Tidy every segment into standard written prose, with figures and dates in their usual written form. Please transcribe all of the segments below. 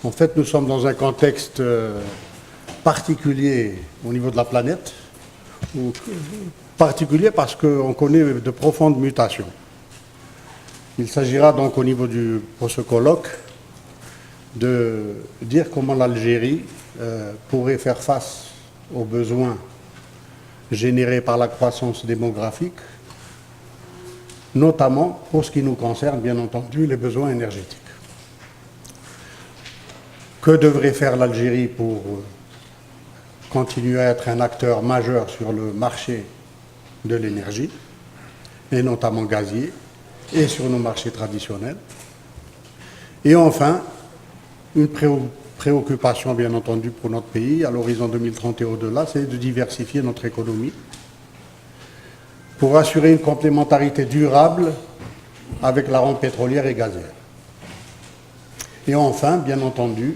En fait, nous sommes dans un contexte particulier au niveau de la planète, particulier parce qu'on connaît de profondes mutations. Il s'agira donc au niveau pour ce colloque de dire comment l'Algérie pourrait faire face aux besoins générés par la croissance démographique, notamment pour ce qui nous concerne, bien entendu, les besoins énergétiques. Que devrait faire l'Algérie pour continuer à être un acteur majeur sur le marché de l'énergie, et notamment gazier, et sur nos marchés traditionnels? Et enfin, une préoccupation, bien entendu, pour notre pays, à l'horizon 2030 et au-delà, c'est de diversifier notre économie pour assurer une complémentarité durable avec la rente pétrolière et gazière. Et enfin, bien entendu,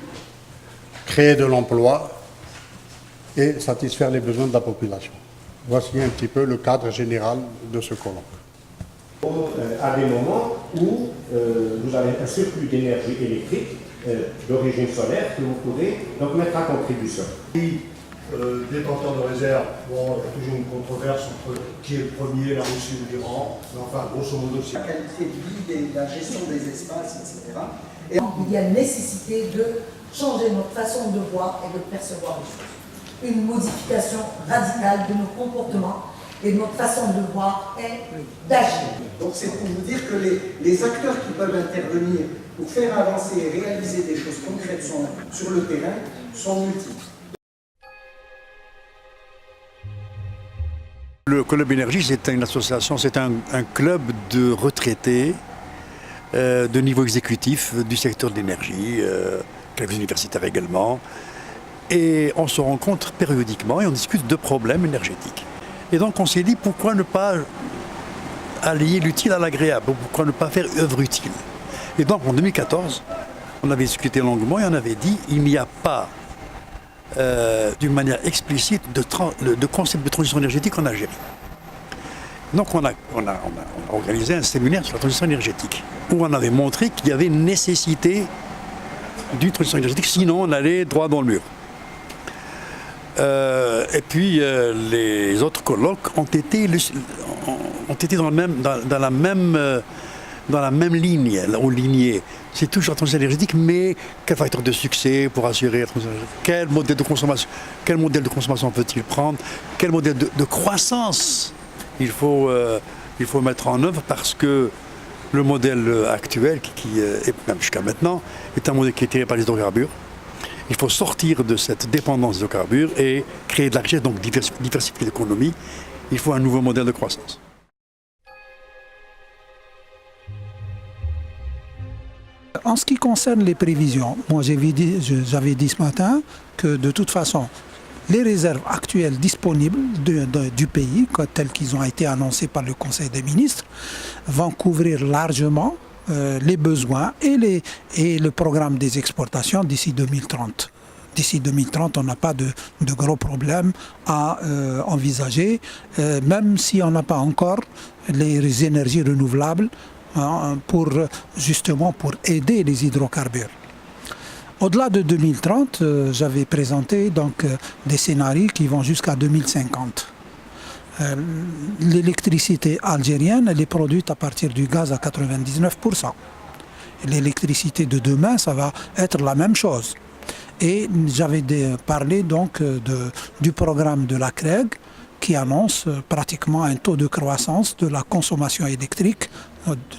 créer de l'emploi et satisfaire les besoins de la population. Voici un petit peu le cadre général de ce colloque. À des moments où vous avez un surplus d'énergie électrique d'origine solaire que vous pourrez donc mettre à contribution. Détenteurs de réserve, bon, il y a toujours une controverse entre qui est le premier, la Russie ou l'Iran, mais enfin, grosso modo, c'est la qualité de vie, la gestion des espaces, etc. Et il y a nécessité de changer notre façon de voir et de percevoir les choses. Une modification radicale de nos comportements et de notre façon de voir et d'agir. Donc c'est pour vous dire que les acteurs qui peuvent intervenir pour faire avancer et réaliser des choses concrètes sur le terrain sont multiples. Le Club Énergie, c'est une association, c'est un club de retraités de niveau exécutif du secteur de l'énergie, clubs universitaires également. Et on se rencontre périodiquement et on discute de problèmes énergétiques. Et donc on s'est dit, pourquoi ne pas allier l'utile à l'agréable, pourquoi ne pas faire œuvre utile? Et donc en 2014, on avait discuté longuement et on avait dit, il n'y a pas d'une manière explicite de concept de transition énergétique en Algérie. Donc on a organisé un séminaire sur la transition énergétique, où on avait montré qu'il y avait une nécessité d'une transition énergétique, sinon on allait droit dans le mur. Et puis les autres colloques ont été dans la même ligne, ou lignée. C'est toujours la transition énergétique, mais quel facteur de succès pour assurer la transition énergétique? Quel modèle de consommation peut-il prendre? Quel modèle de croissance il faut mettre en œuvre, parce que le modèle actuel, qui est même jusqu'à maintenant, est un modèle qui est tiré par les hydrocarbures. Il faut sortir de cette dépendance des hydrocarbures et créer de la richesse, donc diversifier l'économie. Il faut un nouveau modèle de croissance. En ce qui concerne les prévisions, moi j'avais dit ce matin que de toute façon, les réserves actuelles disponibles du pays, telles qu'ils ont été annoncées par le Conseil des ministres, vont couvrir largement les besoins et le programme des exportations d'ici 2030. D'ici 2030, on n'a pas de gros problèmes à envisager, même si on n'a pas encore les énergies renouvelables, justement pour aider les hydrocarbures. Au-delà de 2030, j'avais présenté donc des scénarios qui vont jusqu'à 2050. L'électricité algérienne, elle est produite à partir du gaz à 99%. L'électricité de demain, ça va être la même chose. Et j'avais parlé donc du programme de la CREG qui annonce pratiquement un taux de croissance de la consommation électrique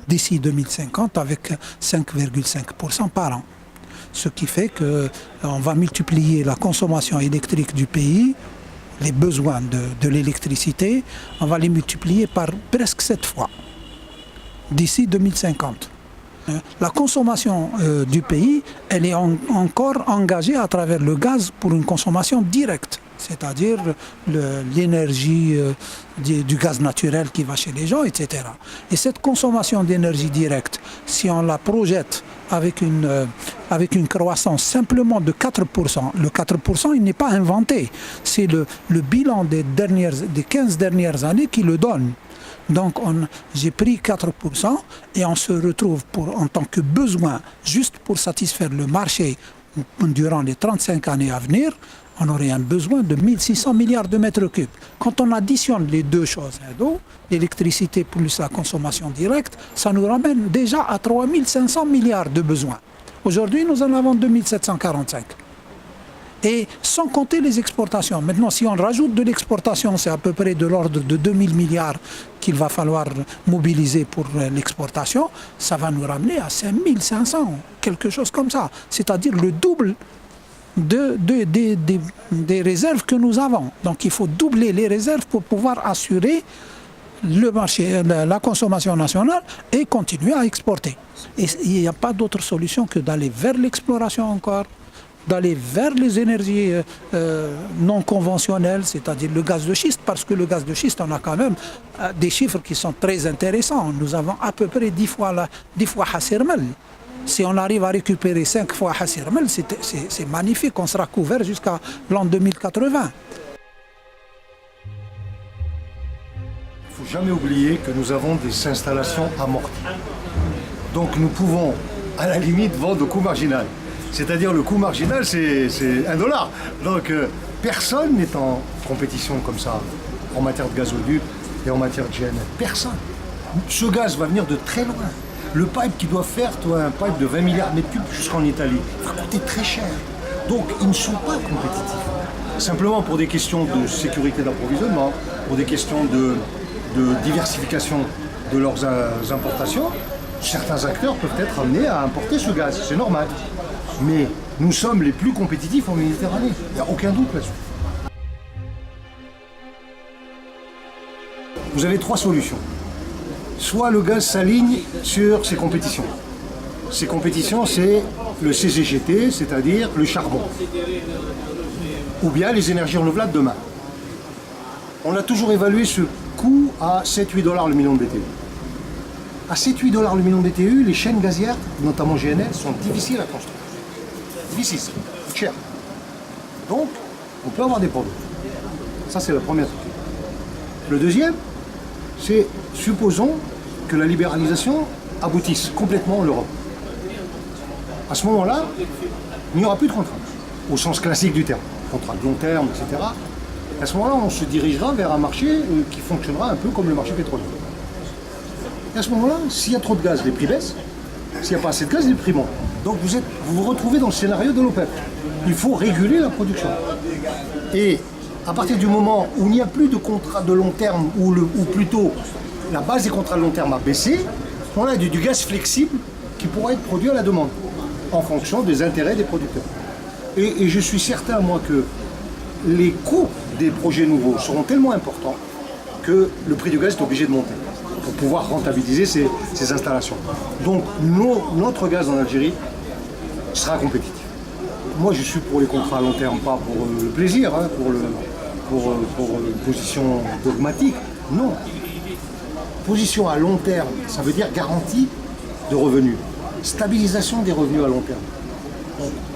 d'ici 2050 avec 5,5% par an. Ce qui fait qu'on va multiplier la consommation électrique du pays, les besoins de l'électricité, on va les multiplier par presque 7 fois d'ici 2050. La consommation du pays, elle est encore engagée à travers le gaz pour une consommation directe, c'est-à-dire l'énergie du gaz naturel qui va chez les gens, etc. Et cette consommation d'énergie directe, si on la projette avec une croissance simplement de 4%, le 4% il n'est pas inventé, c'est le bilan des 15 dernières années qui le donne. Donc j'ai pris 4% et on se retrouve en tant que besoin, juste pour satisfaire le marché durant les 35 années à venir, on aurait un besoin de 1600 milliards de mètres cubes. Quand on additionne les deux choses, l'électricité plus la consommation directe, ça nous ramène déjà à 3500 milliards de besoins. Aujourd'hui, nous en avons 2745. Et sans compter les exportations. Maintenant, si on rajoute de l'exportation, c'est à peu près de l'ordre de 2000 milliards qu'il va falloir mobiliser pour l'exportation, ça va nous ramener à 5500, quelque chose comme ça. C'est-à-dire le double des réserves que nous avons. Donc il faut doubler les réserves pour pouvoir assurer le marché, la consommation nationale et continuer à exporter. Et il n'y a pas d'autre solution que d'aller vers l'exploration encore, d'aller vers les énergies non conventionnelles, c'est-à-dire le gaz de schiste, parce que le gaz de schiste, on a quand même des chiffres qui sont très intéressants. Nous avons à peu près 10 fois Hasirmel. Si on arrive à récupérer 5 fois Hasirmel, c'est magnifique, on sera couvert jusqu'à l'an 2080. Il ne faut jamais oublier que nous avons des installations amorties. Donc nous pouvons, à la limite, vendre au coût marginal. C'est-à-dire le coût marginal, c'est $1. Donc personne n'est en compétition comme ça en matière de gazoduc et en matière de GNL. Personne. Ce gaz va venir de très loin. Le pipe qui doit faire, un pipe de 20 milliards de mètres cubes jusqu'en Italie, va coûter très cher. Donc ils ne sont pas compétitifs. Simplement pour des questions de sécurité d'approvisionnement, pour des questions de diversification de leurs importations, certains acteurs peuvent être amenés à importer ce gaz. C'est normal. Mais nous sommes les plus compétitifs en Méditerranée. Il n'y a aucun doute là-dessus. Vous avez 3 solutions. Soit le gaz s'aligne sur ses compétitions. Ces compétitions, c'est le CCGT, c'est-à-dire le charbon. Ou bien les énergies renouvelables demain. On a toujours évalué ce coût à 7-8$ le million de BTU. À 7-8$ le million de BTU, les chaînes gazières, notamment GNL, sont difficiles à construire. Difficile, cher. Donc, on peut avoir des problèmes. Ça, c'est la première chose. Le deuxième, c'est, supposons que la libéralisation aboutisse complètement en Europe. À ce moment-là, il n'y aura plus de contrats, au sens classique du terme. Contrat de long terme, etc. À ce moment-là, on se dirigera vers un marché qui fonctionnera un peu comme le marché pétrolier. Et à ce moment-là, s'il y a trop de gaz, les prix baissent. S'il n'y a pas assez de gaz, les prix montent. Donc vous vous retrouvez dans le scénario de l'OPEP. Il faut réguler la production. Et à partir du moment où il n'y a plus de contrat de long terme, ou plutôt la base des contrats de long terme a baissé, on a du gaz flexible qui pourra être produit à la demande, en fonction des intérêts des producteurs. Et je suis certain, moi, que les coûts des projets nouveaux seront tellement importants que le prix du gaz est obligé de monter pour pouvoir rentabiliser ces installations. Donc notre gaz en Algérie sera compétitif. Moi je suis pour les contrats à long terme, pas pour le plaisir, hein, pour une position dogmatique. Non. Position à long terme, ça veut dire garantie de revenus, stabilisation des revenus à long terme.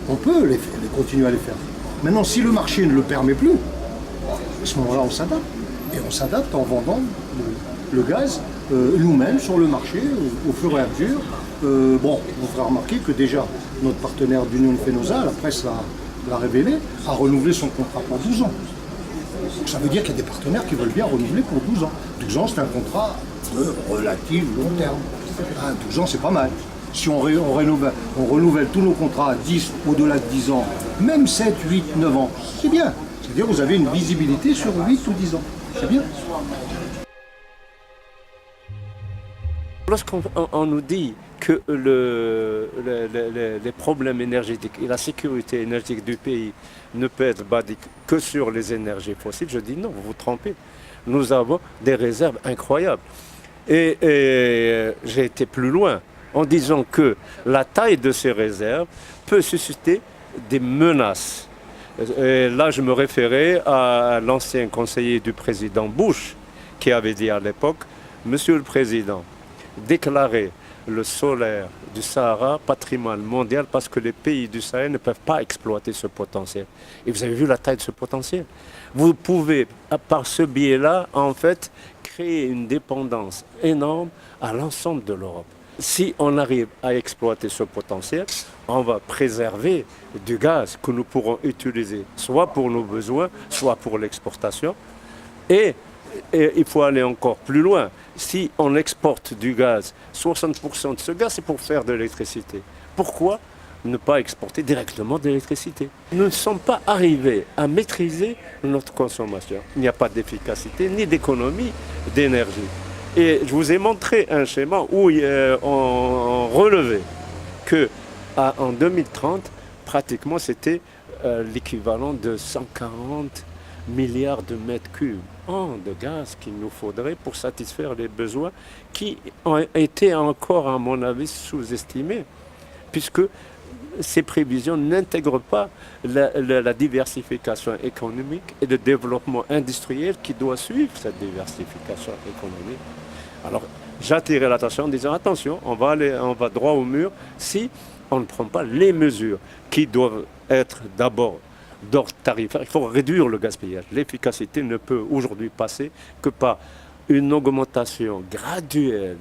On peut les continuer à les faire. Maintenant, si le marché ne le permet plus, à ce moment-là, on s'adapte. Et on s'adapte en vendant le gaz nous-mêmes sur le marché au fur et à mesure. Bon, on fera remarquer que déjà, notre partenaire d'Union Fenosa, la presse l'a révélé, a renouvelé son contrat pour 12 ans. Donc, ça veut dire qu'il y a des partenaires qui veulent bien renouveler pour 12 ans. 12 ans, c'est un contrat de relatif long terme. 12 ans, c'est pas mal. Si on renouvelle tous nos contrats à 10, au-delà de 10 ans, même 7, 8, 9 ans, c'est bien. C'est-à-dire que vous avez une visibilité sur 8 ou 10 ans. C'est bien. Lorsqu'on nous dit que les problèmes énergétiques et la sécurité énergétique du pays ne peut être basée que sur les énergies fossiles, je dis non, vous vous trompez. Nous avons des réserves incroyables. Et j'ai été plus loin en disant que la taille de ces réserves peut susciter des menaces. Et là, je me référais à l'ancien conseiller du président Bush qui avait dit à l'époque, « Monsieur le Président, déclarer le solaire du Sahara patrimoine mondial parce que les pays du Sahel ne peuvent pas exploiter ce potentiel. » Et vous avez vu la taille de ce potentiel. Vous pouvez, par ce biais-là, en fait, créer une dépendance énorme à l'ensemble de l'Europe. si on arrive à exploiter ce potentiel, on va préserver du gaz que nous pourrons utiliser, soit pour nos besoins, soit pour l'exportation. Et il faut aller encore plus loin. Si on exporte du gaz, 60% de ce gaz, c'est pour faire de l'électricité. Pourquoi ne pas exporter directement de l'électricité? Nous ne sommes pas arrivés à maîtriser notre consommation. Il n'y a pas d'efficacité ni d'économie d'énergie. Et je vous ai montré un schéma où on relevait qu'en 2030, pratiquement, c'était l'équivalent de 140 milliards de mètres cubes de gaz qu'il nous faudrait pour satisfaire les besoins qui ont été encore, à mon avis, sous-estimés, puisque ces prévisions n'intègrent pas la diversification économique et le développement industriel qui doit suivre cette diversification économique. Alors, j'attirais l'attention en disant attention, on va droit au mur si on ne prend pas les mesures qui doivent être d'abord d'ordre tarifaire. Il faut réduire le gaspillage. L'efficacité ne peut aujourd'hui passer que par une augmentation graduelle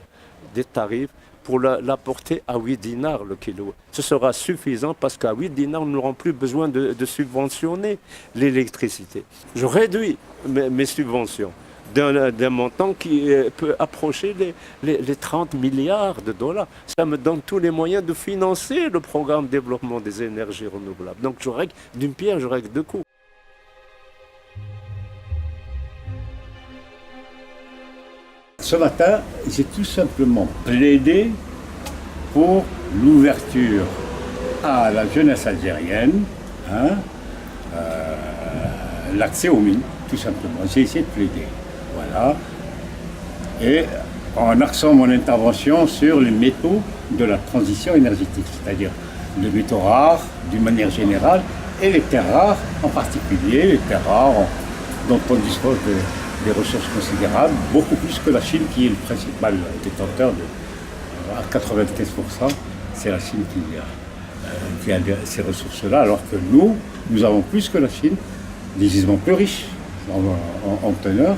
des tarifs pour la porter à 8 dinars le kilo. Ce sera suffisant parce qu'à 8 dinars, nous n'aurons plus besoin de subventionner l'électricité. Je réduis mes subventions d'un montant qui peut approcher les 30 milliards de dollars. Ça me donne tous les moyens de financer le programme de développement des énergies renouvelables. Donc je règle d'une pierre, je règle deux coups. Ce matin, j'ai tout simplement plaidé pour l'ouverture à la jeunesse algérienne, l'accès aux mines, tout simplement. J'ai essayé de plaider. Voilà. Et en axant mon intervention sur les métaux de la transition énergétique, c'est-à-dire les métaux rares d'une manière générale et les terres rares en particulier, les terres rares dont on dispose des ressources considérables, beaucoup plus que la Chine qui est le principal détenteur à 95%, c'est la Chine qui a ces ressources-là, alors que nous avons plus que la Chine, des gisements plus riches en teneur.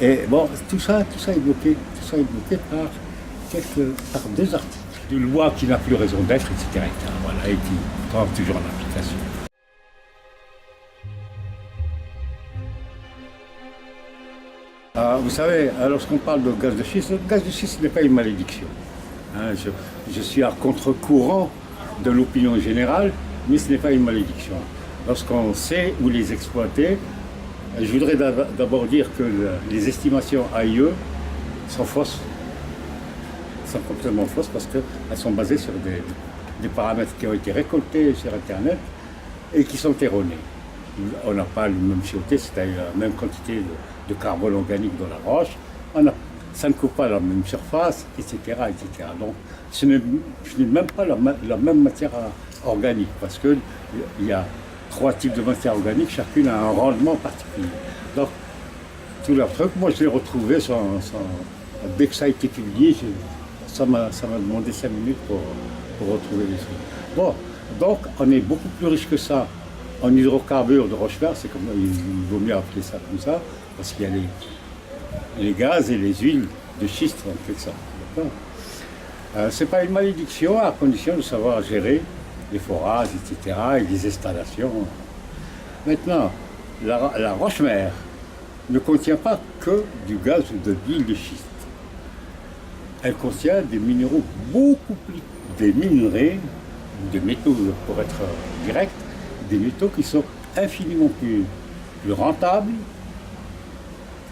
Et bon, tout ça est bloqué par deux articles de loi qui n'a plus raison d'être, etc. Voilà, et qui prend toujours en application. Vous savez, lorsqu'on parle de gaz de schiste, le gaz de schiste n'est pas une malédiction. Je suis à contre-courant de l'opinion générale, mais ce n'est pas une malédiction. Lorsqu'on sait où les exploiter, je voudrais d'abord dire que les estimations AIE sont fausses, sont complètement fausses parce qu'elles sont basées sur des paramètres qui ont été récoltés sur Internet et qui sont erronés. On n'a pas le même CO2, c'est-à-dire la même quantité de carbone organique dans la roche, ça ne coupe pas la même surface, etc. etc. Donc ce n'est même pas la même matière organique parce qu'il y a 3 types de matières organiques, chacune a un rendement particulier. Donc, tout leur truc, moi je l'ai retrouvé dès que ça a été publié, ça m'a demandé 5 minutes pour retrouver les trucs. Bon, donc on est beaucoup plus riche que ça en hydrocarbures de roche verte, c'est comme il vaut mieux appeler ça comme ça, parce qu'il y a les gaz et les huiles de schiste, on fait ça. C'est pas une malédiction à condition de savoir gérer les forages, etc., et les installations. Maintenant, la roche-mère ne contient pas que du gaz ou de l'huile de schiste. Elle contient des minéraux beaucoup plus, des minerais, des métaux pour être direct, des métaux qui sont infiniment plus rentables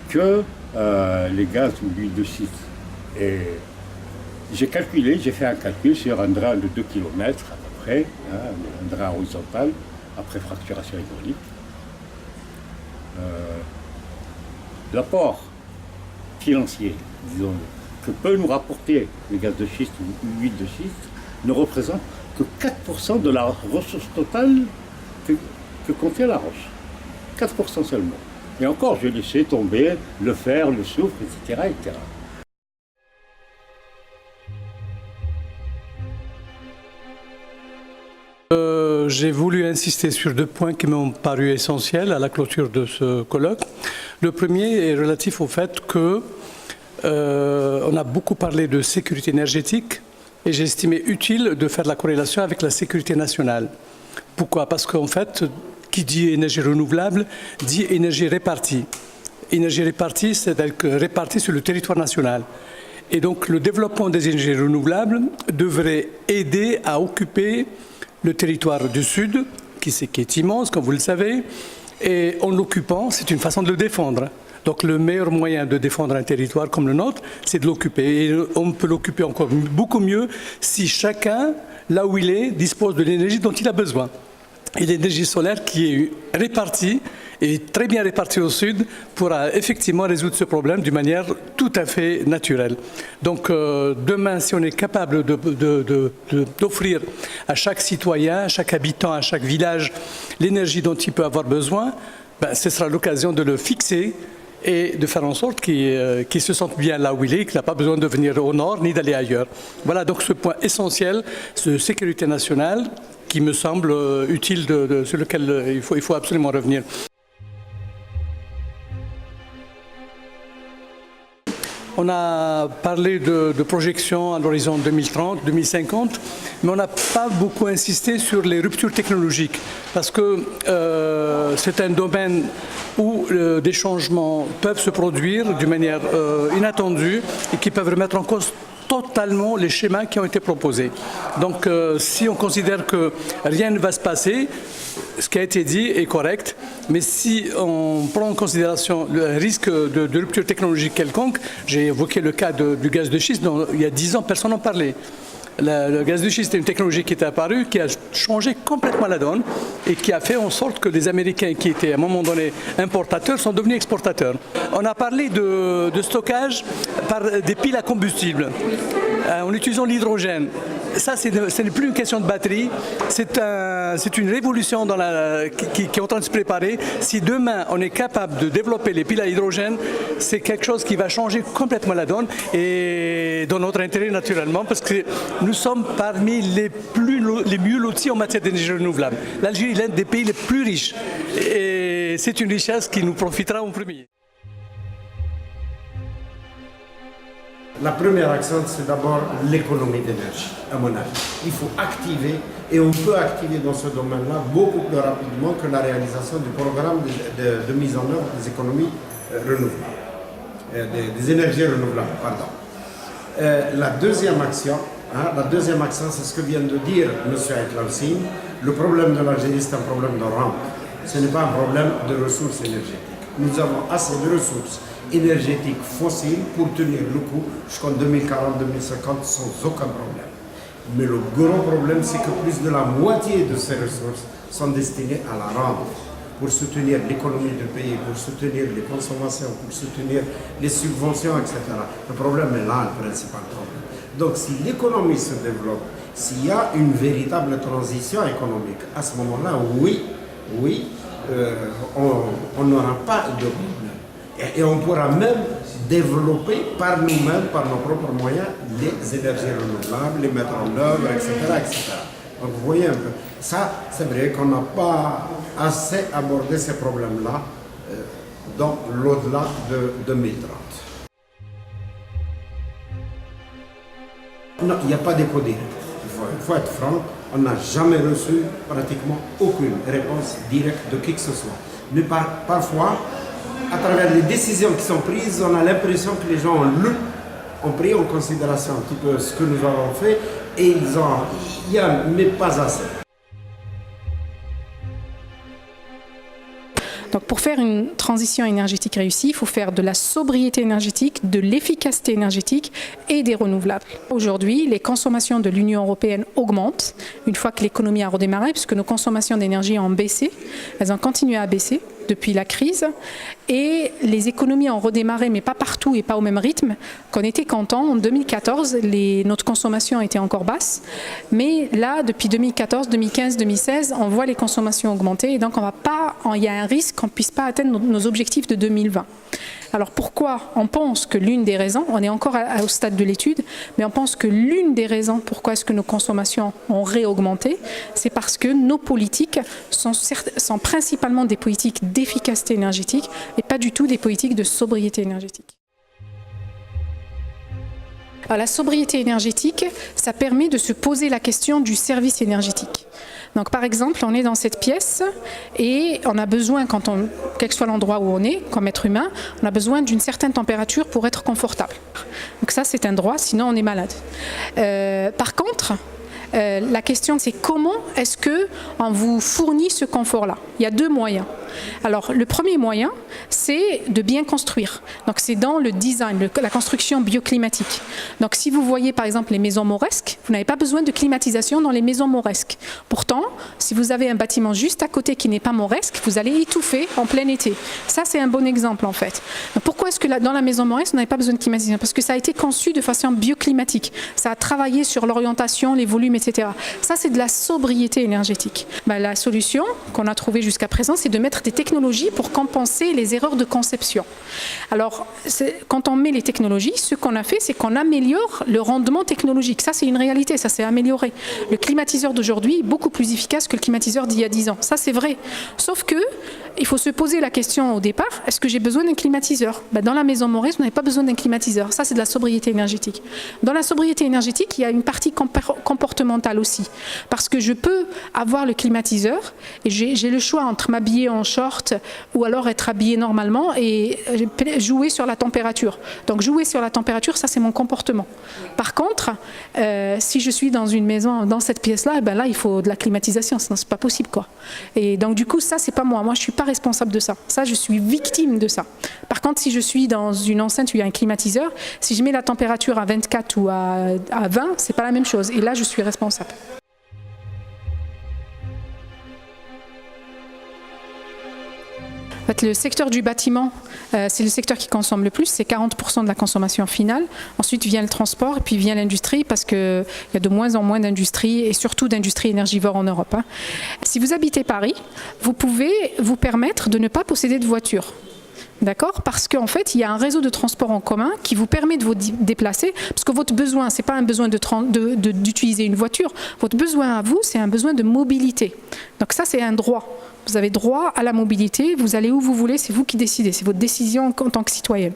que les gaz ou l'huile de schiste. Et j'ai fait un calcul sur un drain de 2 km à peu près, un drain horizontal, après fracturation hydraulique. L'apport financier, disons, que peut nous rapporter les gaz de schiste ou l'huile de schiste ne représente que 4% de la ressource totale que contient la roche. 4% seulement. Et encore, je laissé tomber le fer, le soufre, etc. etc. J'ai voulu insister sur 2 points qui m'ont paru essentiels à la clôture de ce colloque. Le premier est relatif au fait que on a beaucoup parlé de sécurité énergétique, Et j'ai estimé utile de faire la corrélation avec la sécurité nationale. Pourquoi? Parce qu'en fait, qui dit énergie renouvelable, dit énergie répartie. Énergie répartie, c'est-à-dire répartie sur le territoire national. Et donc le développement des énergies renouvelables devrait aider à occuper le territoire du Sud, qui est immense, comme vous le savez, et en l'occupant, c'est une façon de le défendre. Donc le meilleur moyen de défendre un territoire comme le nôtre, c'est de l'occuper. Et on peut l'occuper encore beaucoup mieux si chacun, là où il est, dispose de l'énergie dont il a besoin. Et l'énergie solaire qui est répartie, et très bien répartie au sud, pourra effectivement résoudre ce problème d'une manière tout à fait naturelle. Donc demain, si on est capable d'offrir à chaque citoyen, à chaque habitant, à chaque village, l'énergie dont il peut avoir besoin, ben, ce sera l'occasion de le fixer et de faire en sorte qu'il se sente bien là où il est, qu'il n'a pas besoin de venir au nord ni d'aller ailleurs. Voilà donc ce point essentiel de sécurité nationale qui me semble utile, sur lequel il faut absolument revenir. On a parlé de projection à l'horizon 2030, 2050, mais on n'a pas beaucoup insisté sur les ruptures technologiques, parce que c'est un domaine où des changements peuvent se produire d'une manière inattendue et qui peuvent remettre en cause totalement les schémas qui ont été proposés. Donc si on considère que rien ne va se passer, ce qui a été dit est correct, mais si on prend en considération le risque de rupture technologique quelconque, j'ai évoqué le cas du gaz de schiste dont il y a 10 ans personne n'en parlait. Le gaz de schiste est une technologie qui est apparue, qui a changé complètement la donne et qui a fait en sorte que les Américains qui étaient à un moment donné importateurs sont devenus exportateurs. On a parlé de stockage par des piles à combustible en utilisant l'hydrogène. Ça, ce n'est plus une question de batterie, c'est une révolution qui est en train de se préparer. Si demain on est capable de développer les piles à hydrogène, c'est quelque chose qui va changer complètement la donne et dans notre intérêt naturellement, parce que nous sommes parmi les mieux lotis en matière d'énergie renouvelable. L'Algérie est l'un des pays les plus riches et c'est une richesse qui nous profitera en premier. La première action, c'est d'abord l'économie d'énergie, à mon avis. Il faut activer, et on peut activer dans ce domaine-là beaucoup plus rapidement que la réalisation du programme de mise en œuvre des économies renouvelables, des énergies renouvelables, pardon. La deuxième action, c'est ce que vient de dire M. Aït-Lassine. Le problème de l'Algérie, c'est un problème de rente. Ce n'est pas un problème de ressources énergétiques. Nous avons assez de ressources énergétiques fossiles pour tenir le coup jusqu'en 2040-2050 sans aucun problème. Mais le gros problème, c'est que plus de la moitié de ces ressources sont destinées à la rente, pour soutenir l'économie du pays, pour soutenir les consommations, pour soutenir les subventions, etc. Le problème est là, le principal problème. Donc si l'économie se développe, s'il y a une véritable transition économique, à ce moment-là, oui, on n'aura pas de problème. Et on pourra même développer par nous-mêmes, par nos propres moyens, les énergies renouvelables, les mettre en œuvre, etc. etc. Donc vous voyez un peu, ça c'est vrai qu'on n'a pas assez abordé ces problèmes-là dans l'au-delà de 2030. Non, il n'y a pas d'écho direct. Il faut être franc, on n'a jamais reçu pratiquement aucune réponse directe de qui que ce soit. Mais parfois, à travers les décisions qui sont prises, on a l'impression que les gens ont pris en considération un petit peu ce que nous avons fait et mais pas assez. Donc pour faire une transition énergétique réussie, il faut faire de la sobriété énergétique, de l'efficacité énergétique et des renouvelables. Aujourd'hui, les consommations de l'Union européenne augmentent une fois que l'économie a redémarré, puisque nos consommations d'énergie ont baissé, elles ont continué à baisser depuis la crise et les économies ont redémarré, mais pas partout et pas au même rythme qu'on était content. En 2014, notre consommation était encore basse, mais là, depuis 2014, 2015, 2016, on voit les consommations augmenter et donc il y a un risque qu'on ne puisse pas atteindre nos objectifs de 2020. Alors pourquoi on pense que l'une des raisons, on est encore au stade de l'étude, mais on pense que l'une des raisons pourquoi est-ce que nos consommations ont réaugmenté, c'est parce que nos politiques sont principalement des politiques d'efficacité énergétique et pas du tout des politiques de sobriété énergétique. Alors, la sobriété énergétique, ça permet de se poser la question du service énergétique. Donc par exemple, on est dans cette pièce et on a besoin, quel que soit l'endroit où on est, comme être humain, on a besoin d'une certaine température pour être confortable. Donc ça, c'est un droit, sinon on est malade. Par contre, la question c'est comment est-ce qu'on vous fournit ce confort-là? Il y a deux moyens. Alors le premier moyen, c'est de bien construire. Donc c'est dans le design, la construction bioclimatique. Donc si vous voyez par exemple les maisons mauresques, vous n'avez pas besoin de climatisation dans les maisons mauresques. Pourtant, si vous avez un bâtiment juste à côté qui n'est pas mauresque, vous allez étouffer en plein été. Ça c'est un bon exemple en fait. Donc, pourquoi est-ce que dans la maison mauresque, vous n'avez pas besoin de climatisation? Parce que ça a été conçu de façon bioclimatique. Ça a travaillé sur l'orientation, les volumes, etc. Ça c'est de la sobriété énergétique. La solution qu'on a trouvée jusqu'à présent, c'est de mettre des technologies pour compenser les erreurs de conception. Alors, quand on met les technologies, ce qu'on a fait, c'est qu'on améliore le rendement technologique. Ça, c'est une réalité, ça s'est amélioré. Le climatiseur d'aujourd'hui est beaucoup plus efficace que le climatiseur d'il y a 10 ans. Ça, c'est vrai. Sauf que, il faut se poser la question au départ, est-ce que j'ai besoin d'un climatiseur? Dans la maison mauresque, vous n'avez pas besoin d'un climatiseur. Ça, c'est de la sobriété énergétique. Dans la sobriété énergétique, il y a une partie comportementale aussi. Parce que je peux avoir le climatiseur et j'ai le choix entre m'habiller en short ou alors être habillé normalement et jouer sur la température. Donc jouer sur la température, ça c'est mon comportement. Par contre, si je suis dans une maison, dans cette pièce-là, là il faut de la climatisation, sinon c'est pas possible quoi. Et donc du coup ça c'est pas moi. Moi je suis pas responsable de ça. Ça je suis victime de ça. Par contre si je suis dans une enceinte où il y a un climatiseur, si je mets la température à 24 ou à 20, c'est pas la même chose. Et là je suis responsable. En fait, le secteur du bâtiment, c'est le secteur qui consomme le plus, c'est 40% de la consommation finale. Ensuite vient le transport et puis vient l'industrie parce qu'il y a de moins en moins d'industries et surtout d'industries énergivores en Europe. Si vous habitez Paris, vous pouvez vous permettre de ne pas posséder de voiture. D'accord? Parce qu'en fait, il y a un réseau de transport en commun qui vous permet de vous déplacer, parce que votre besoin, ce n'est pas un besoin d'utiliser une voiture, votre besoin à vous, c'est un besoin de mobilité. Donc ça, c'est un droit. Vous avez droit à la mobilité, vous allez où vous voulez, c'est vous qui décidez, c'est votre décision en tant que citoyen.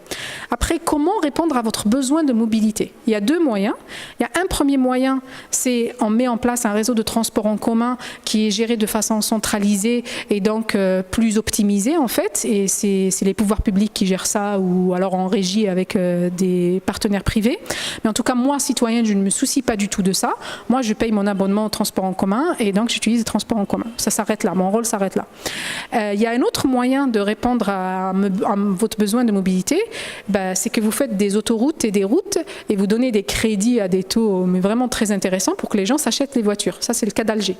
Après, comment répondre à votre besoin de mobilité? Il y a deux moyens. Il y a un premier moyen, c'est on met en place un réseau de transport en commun qui est géré de façon centralisée et donc plus optimisé en fait, et c'est les pouvoirs publics qui gèrent ça ou alors en régie avec des partenaires privés. Mais en tout cas, moi, citoyenne, je ne me soucie pas du tout de ça. Moi, je paye mon abonnement au transport en commun et donc j'utilise les transports en commun. Ça s'arrête là, mon rôle s'arrête là. Il y a un autre moyen de répondre à votre besoin de mobilité, c'est que vous faites des autoroutes et des routes et vous donnez des crédits à des taux mais vraiment très intéressants pour que les gens s'achètent les voitures. Ça, c'est le cas d'Alger.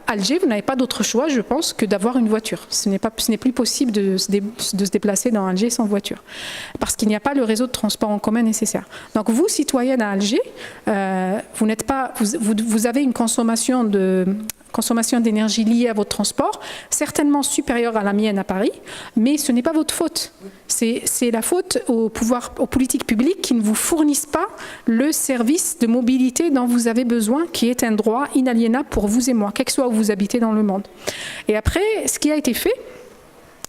Alger, vous n'avez pas d'autre choix, je pense, que d'avoir une voiture. Ce n'est plus possible de se déplacer dans Alger sans voiture parce qu'il n'y a pas le réseau de transport en commun nécessaire. Donc vous, citoyenne à Alger, vous avez une consommation d'énergie liée à votre transport, certainement supérieure à la mienne à Paris, mais ce n'est pas votre faute. C'est la faute aux politiques publiques qui ne vous fournissent pas le service de mobilité dont vous avez besoin, qui est un droit inaliénable pour vous et moi, quel que soit où vous habitez dans le monde. Et après, ce qui a été fait,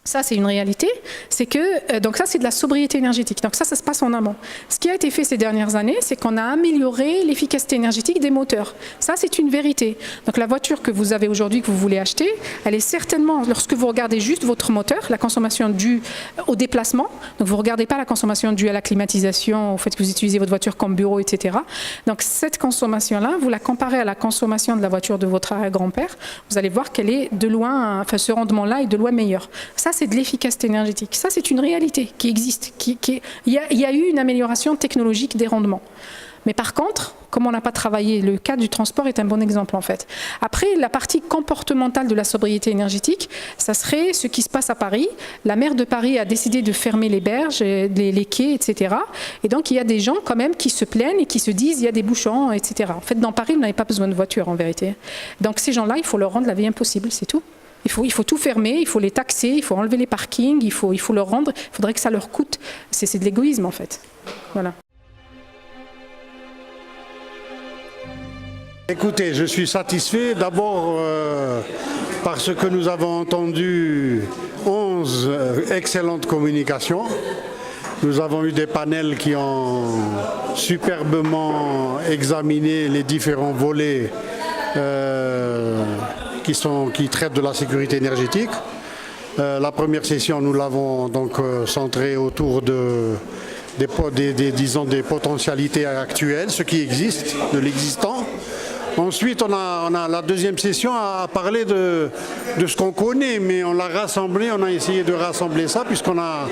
ça c'est une réalité, c'est que, donc ça c'est de la sobriété énergétique, donc ça se passe en amont. Ce qui a été fait ces dernières années, c'est qu'on a amélioré l'efficacité énergétique des moteurs. Ça c'est une vérité. Donc la voiture que vous avez aujourd'hui, que vous voulez acheter, elle est certainement, lorsque vous regardez juste votre moteur, la consommation due au déplacement, donc vous ne regardez pas la consommation due à la climatisation, au fait que vous utilisez votre voiture comme bureau, etc. Donc cette consommation-là, vous la comparez à la consommation de la voiture de votre grand-père, vous allez voir qu'elle est de loin, enfin ce rendement-là est de loin meilleur. Ça, c'est de l'efficacité énergétique. Ça, c'est une réalité qui existe. Il y a eu une amélioration technologique des rendements. Mais par contre, comme on n'a pas travaillé, le cas du transport est un bon exemple en fait. Après, la partie comportementale de la sobriété énergétique, ça serait ce qui se passe à Paris. La maire de Paris a décidé de fermer les berges, les quais, etc. Et donc, il y a des gens quand même qui se plaignent et qui se disent il y a des bouchons, etc. En fait, dans Paris, vous n'avez pas besoin de voiture en vérité. Donc, ces gens-là, il faut leur rendre la vie impossible, c'est tout. Il faut tout fermer, il faut les taxer, il faut enlever les parkings, il faut leur rendre, il faudrait que ça leur coûte. C'est de l'égoïsme en fait. Voilà. Écoutez, je suis satisfait d'abord parce que nous avons entendu 11 excellentes communications Nous avons eu des panels qui ont superbement examiné les différents volets qui traitent de la sécurité énergétique. La première session, nous l'avons donc centrée autour des potentialités actuelles, ce qui existe, de l'existant. Ensuite, on a la deuxième session à parler de ce qu'on connaît, mais on l'a rassemblé, on a essayé de rassembler ça puisqu'on a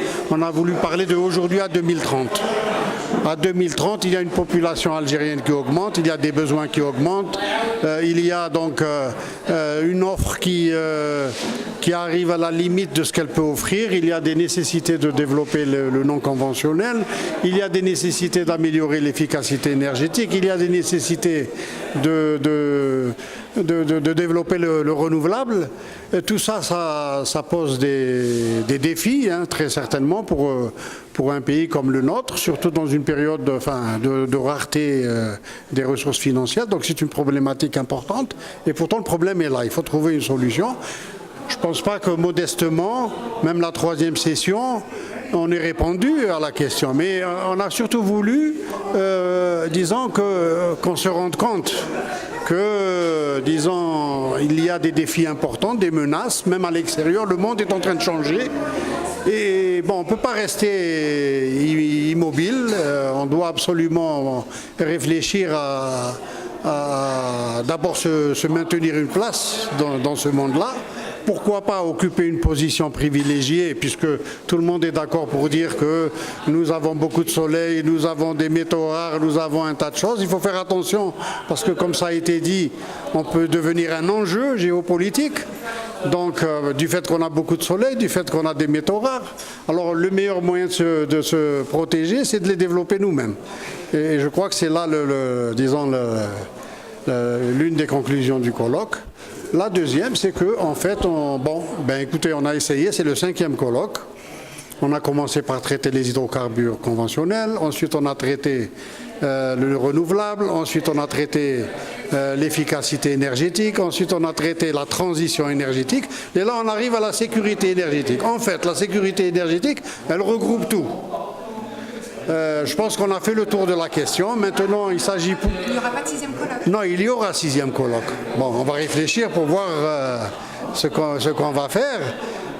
voulu parler d'aujourd'hui à 2030. À 2030, il y a une population algérienne qui augmente, il y a des besoins qui augmentent, il y a donc une offre qui arrive à la limite de ce qu'elle peut offrir, il y a des nécessités de développer le non conventionnel, il y a des nécessités d'améliorer l'efficacité énergétique, il y a des nécessités de développer le renouvelable. Et tout ça, ça pose des défis, hein, très certainement, pour un pays comme le nôtre, surtout dans une période de rareté des ressources financières. Donc c'est une problématique importante. Et pourtant, le problème est là. Il faut trouver une solution. Je ne pense pas que modestement, même la troisième session, on ait répondu à la question. Mais on a surtout voulu, disons, qu'on se rende compte que, disons, il y a des défis importants, des menaces, même à l'extérieur. Le monde est en train de changer. Et bon, on ne peut pas rester immobile. On doit absolument réfléchir à d'abord se maintenir une place dans ce monde-là. Pourquoi pas occuper une position privilégiée, puisque tout le monde est d'accord pour dire que nous avons beaucoup de soleil, nous avons des métaux rares, nous avons un tas de choses. Il faut faire attention, parce que comme ça a été dit, on peut devenir un enjeu géopolitique. Donc, du fait qu'on a beaucoup de soleil, du fait qu'on a des métaux rares, alors le meilleur moyen de se protéger, c'est de les développer nous-mêmes. Et je crois que c'est là, l'une des conclusions du colloque. La deuxième, c'est qu'en fait, écoutez, on a essayé, c'est le 5e colloque. On a commencé par traiter les hydrocarbures conventionnels, ensuite on a traité le renouvelable, ensuite on a traité l'efficacité énergétique, ensuite on a traité la transition énergétique, et là on arrive à la sécurité énergétique. En fait, la sécurité énergétique, elle regroupe tout. Je pense qu'on a fait le tour de la question. Maintenant, il s'agit... Il n'y aura pas de 6e colloque. Non, il y aura 6e colloque. Bon, on va réfléchir pour voir ce qu'on va faire.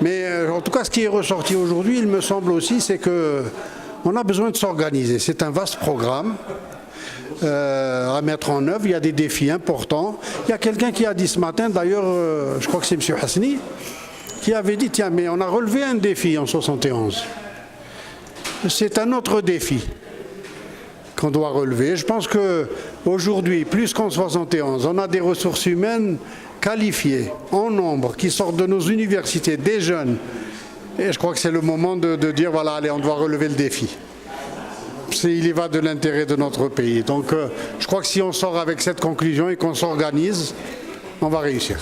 Mais en tout cas, ce qui est ressorti aujourd'hui, il me semble aussi, c'est qu'on a besoin de s'organiser. C'est un vaste programme à mettre en œuvre. Il y a des défis importants. Il y a quelqu'un qui a dit ce matin, d'ailleurs, je crois que c'est M. Hasni, qui avait dit, tiens, mais on a relevé un défi en 71. C'est un autre défi qu'on doit relever. Je pense qu'aujourd'hui, plus qu'en 71, on a des ressources humaines qualifiées, en nombre, qui sortent de nos universités, des jeunes. Et je crois que c'est le moment de dire, voilà, allez, on doit relever le défi. Il y va de l'intérêt de notre pays. Donc je crois que si on sort avec cette conclusion et qu'on s'organise, on va réussir.